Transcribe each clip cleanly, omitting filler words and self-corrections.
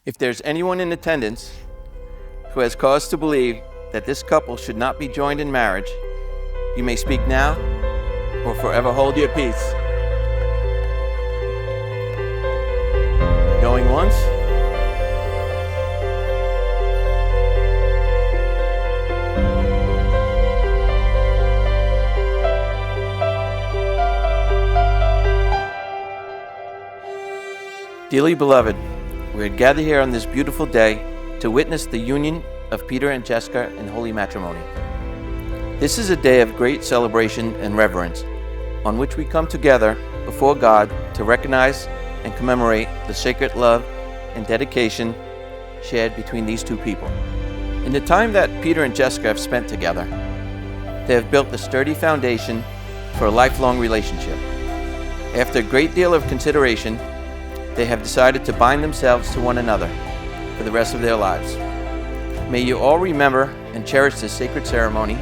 If there's anyone in attendance who has cause to believe that this couple should not be joined in marriage, you may speak now or forever hold your peace. Going once? Dearly beloved, we are gathered here on this beautiful day to witness the union of Peter and Jessica in holy matrimony. This is a day of great celebration and reverence, on which we come together before God to recognize and commemorate the sacred love and dedication shared between these two people. In the time that Peter and Jessica have spent together, they have built a sturdy foundation for a lifelong relationship. After a great deal of consideration, they have decided to bind themselves to one another for the rest of their lives. May you all remember and cherish this sacred ceremony,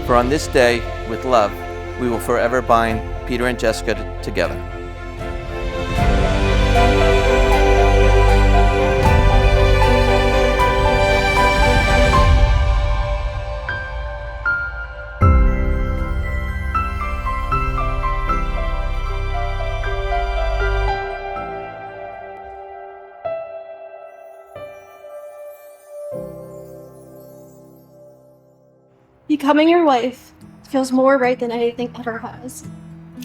for on this day, with love, we will forever bind Peter and Jessica together. Becoming your wife feels more right than anything ever has.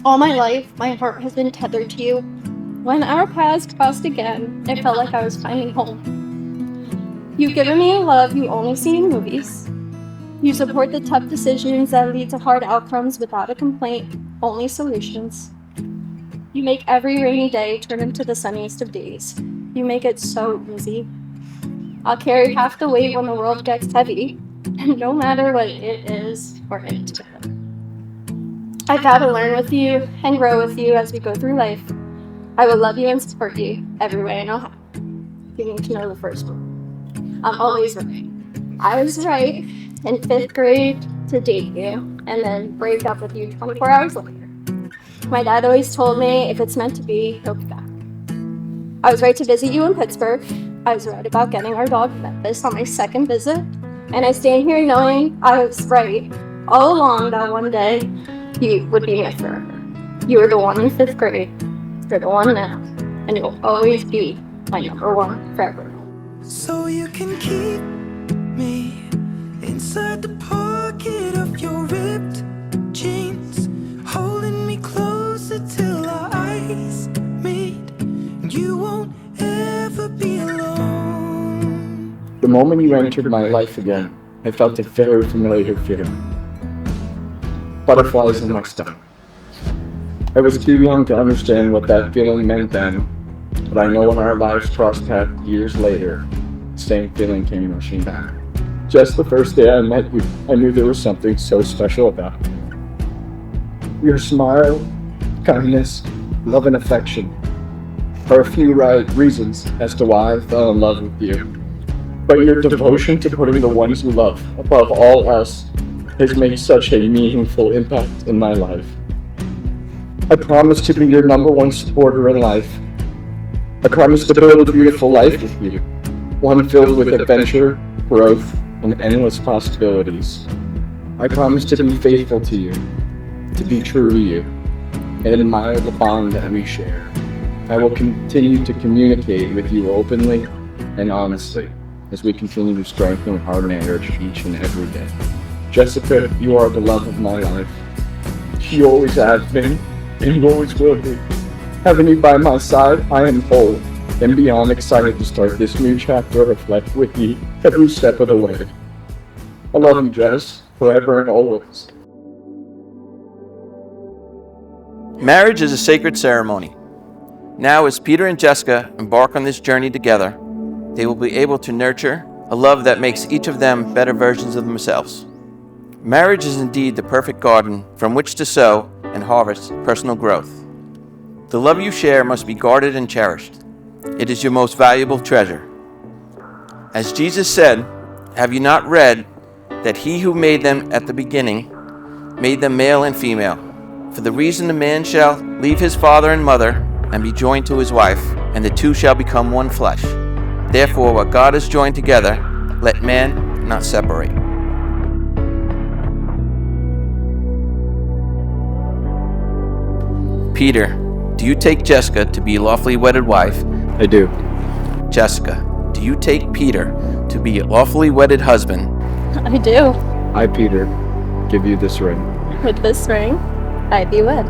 All my life, my heart has been tethered to you. When our paths crossed again, it felt like I was finding home. You've given me a love you only see in movies. You support the tough decisions that lead to hard outcomes without a complaint, only solutions. You make every rainy day turn into the sunniest of days. You make it so easy. I'll carry half the weight when the world gets heavy. And no matter what it is or it. I've got to learn with you and grow with you as we go through life. I will love you and support you every way I know how. You need to know the first one. I'm always right. I was right in 5th grade to date you and then break up with you 24 hours later. My dad always told me if it's meant to be, he'll be back. I was right to visit you in Pittsburgh. I was right about getting our dog Memphis on my 2nd visit. And I stand here knowing I was right all along that one day you would be my forever. You were the one in 5th grade. You're the one now. And you'll always be my number one forever. So you can keep me inside the pocket of your ripped jeans, holding me closer till our eyes meet. You won't ever be alone. The moment you entered my life again, I felt a very familiar feeling. Butterflies in my stomach. I was too young to understand what that feeling meant then, but I know when our lives crossed paths years later, the same feeling came rushing back. Just the first day I met you, I knew there was something so special about you. Your smile, kindness, love and affection are a few right reasons as to why I fell in love with you. But your devotion to putting the ones you love above all else has made such a meaningful impact in my life. I promise to be your number one supporter in life. I promise to build a beautiful life with you, one filled with adventure, growth, and endless possibilities. I promise to be faithful to you, to be true to you, and admire the bond that we share. I will continue to communicate with you openly and honestly as we continue to strengthen our marriage each and every day. Jessica, you are the love of my life. You always have been, and you always will be. Having you by my side, I am whole and beyond excited to start this new chapter of life with you every step of the way. I love you, Jess, forever and always. Marriage is a sacred ceremony. Now, as Peter and Jessica embark on this journey together, they will be able to nurture a love that makes each of them better versions of themselves. Marriage is indeed the perfect garden from which to sow and harvest personal growth. The love you share must be guarded and cherished. It is your most valuable treasure. As Jesus said, "Have you not read that he who made them at the beginning made them male and female? For the reason a man shall leave his father and mother and be joined to his wife, and the two shall become one flesh. Therefore, what God has joined together, let man not separate. Peter, do you take Jessica to be a lawfully wedded wife? I do. Jessica, do you take Peter to be a lawfully wedded husband? I do. I, Peter, give you this ring. With this ring, I be wed.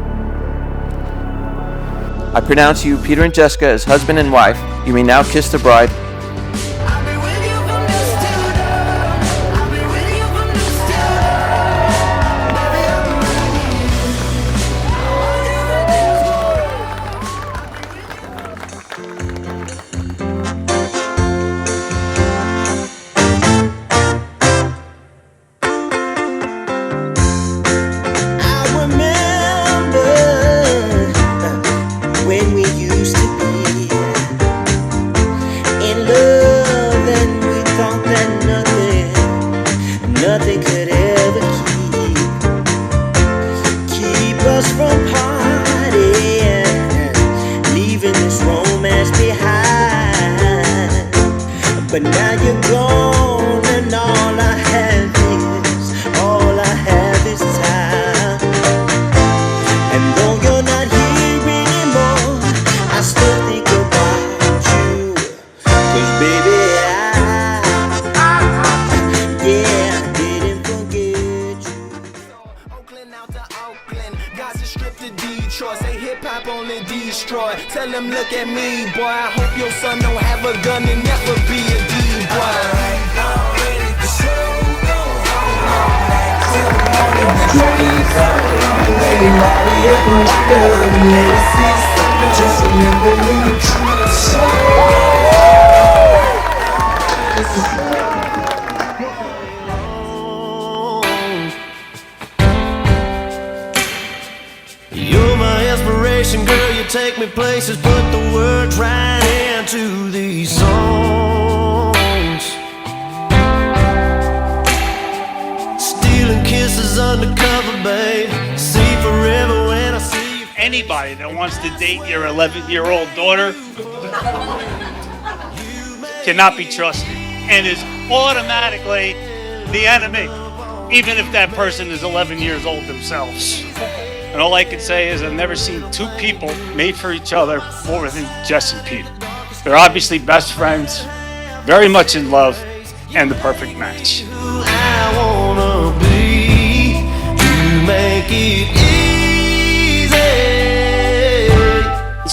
I pronounce you, Peter and Jessica, as husband and wife. You may now kiss the bride. I'll be with you from dusk till dawn. I'll be with you from dusk till dawn. Baby, I'll be I remember when we used to be in love, and we thought that nothing could ever keep us from partying, leaving this romance behind. But now you're gone, and all I have is time. And though you're not here anymore, I still think about you. 'Cause baby, I didn't forget you. Oakland out to Oakland, Gaza Strip to Detroit. Say hip hop only destroy. Tell them look at me, boy. I hope your son don't have a gun and never be a D-boy. You're my inspiration, girl. You take me places, put the words right into these songs. Stealing kisses undercover, babe. See forever when I see you. Anybody that wants to date your 11-year-old daughter cannot be trusted and is automatically the enemy, even if that person is 11 years old themselves. And all I can say is I've never seen two people made for each other more than Jess and Peter. They're obviously best friends, very much in love, and the perfect match. I wanna be. You make it easy.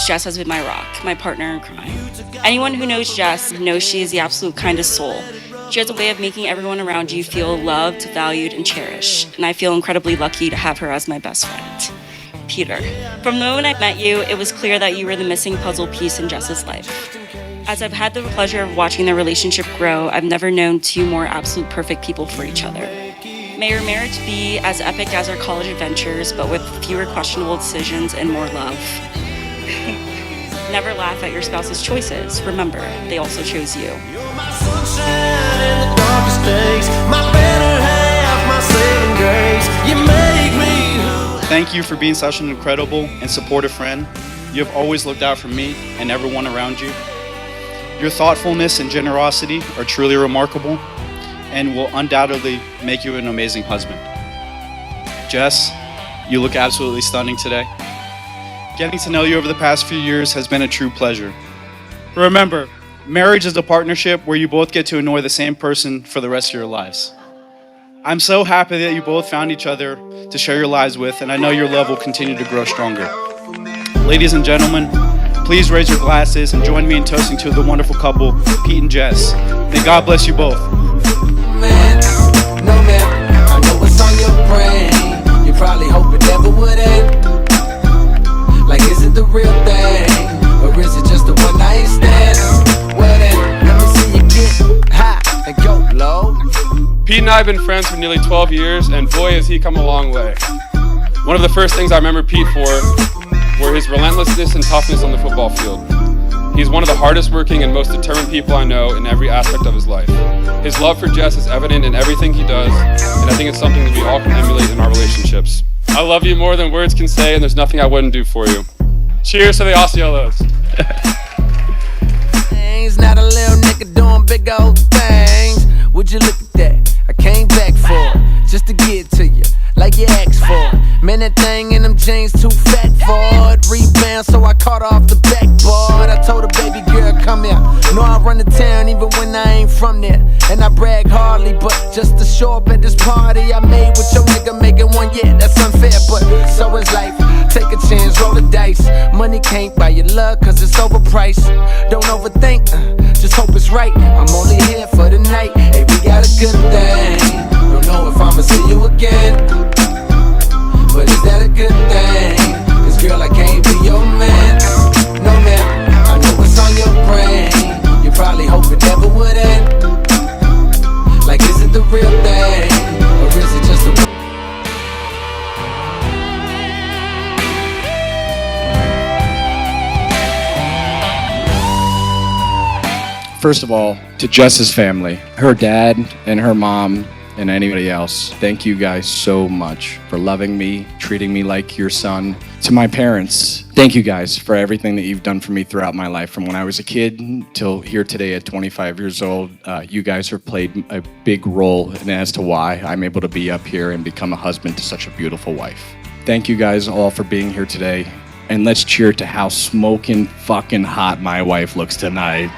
Jess has been my rock, my partner in crime. Anyone who knows Jess knows she is the absolute kindest soul. She has a way of making everyone around you feel loved, valued, and cherished. And I feel incredibly lucky to have her as my best friend. Peter. From the moment I met you, it was clear that you were the missing puzzle piece in Jess's life. As I've had the pleasure of watching their relationship grow, I've never known two more absolute perfect people for each other. May your marriage be as epic as our college adventures, but with fewer questionable decisions and more love. Never laugh at your spouse's choices. Remember, they also chose you. You're my sunshine in the darkest days. My better half, my saving grace. You make me who. Thank you for being such an incredible and supportive friend. You have always looked out for me and everyone around you. Your thoughtfulness and generosity are truly remarkable and will undoubtedly make you an amazing husband. Jess, you look absolutely stunning today. Getting to know you over the past few years has been a true pleasure. Remember, marriage is a partnership where you both get to annoy the same person for the rest of your lives. I'm so happy that you both found each other to share your lives with, and I know your love will continue to grow stronger. Ladies and gentlemen, please raise your glasses and join me in toasting to the wonderful couple, Pete and Jess. May God bless you both. Man, no man, I know what's on your brain. You probably hope it never would end. Like, is it the real thing? Or is it just a one night stand? Well then, let me see you get high and go low. Pete and I have been friends for nearly 12 years, and boy has he come a long way. One of the first things I remember Pete for were his relentlessness and toughness on the football field. He's one of the hardest working and most determined people I know in every aspect of his life. His love for Jess is evident in everything he does, and I think it's something that we all can emulate in our relationships. I love you more than words can say, and there's nothing I wouldn't do for you. Cheers to the Osceolas. Things years, not a little nigga doing big old things. Would you look at that? I came back for it, just to get to you, like you asked for it. Man, that thing in them jeans too fat for it. Rebound, so I caught her off the backboard. I told her, baby girl, come here. Know I run the town even when I ain't from there. And I brag hardly, but just to show up at this party I made with your nigga making one, yeah, that's unfair, but so is life. Take a chance, roll the dice. Money can't buy your love, cause it's overpriced. Don't overthink, just hope it's right. I'm only here for the night. Hey, we got a good thing. Don't know if I'ma see you again, but is that a good thing? Cause girl, I can't be your man. No man, I know what's on your brain. You probably hope it never would end. Like, is it the real thing? Or is it just a... First of all, to Jess's family, her dad and her mom and anybody else, thank you guys so much for loving me, treating me like your son. To my parents, thank you guys for everything that you've done for me throughout my life, from when I was a kid till here today at 25 years old. You guys have played a big role as to why I'm able to be up here and become a husband to such a beautiful wife. Thank you guys all for being here today, and let's cheer to how smoking fucking hot my wife looks tonight.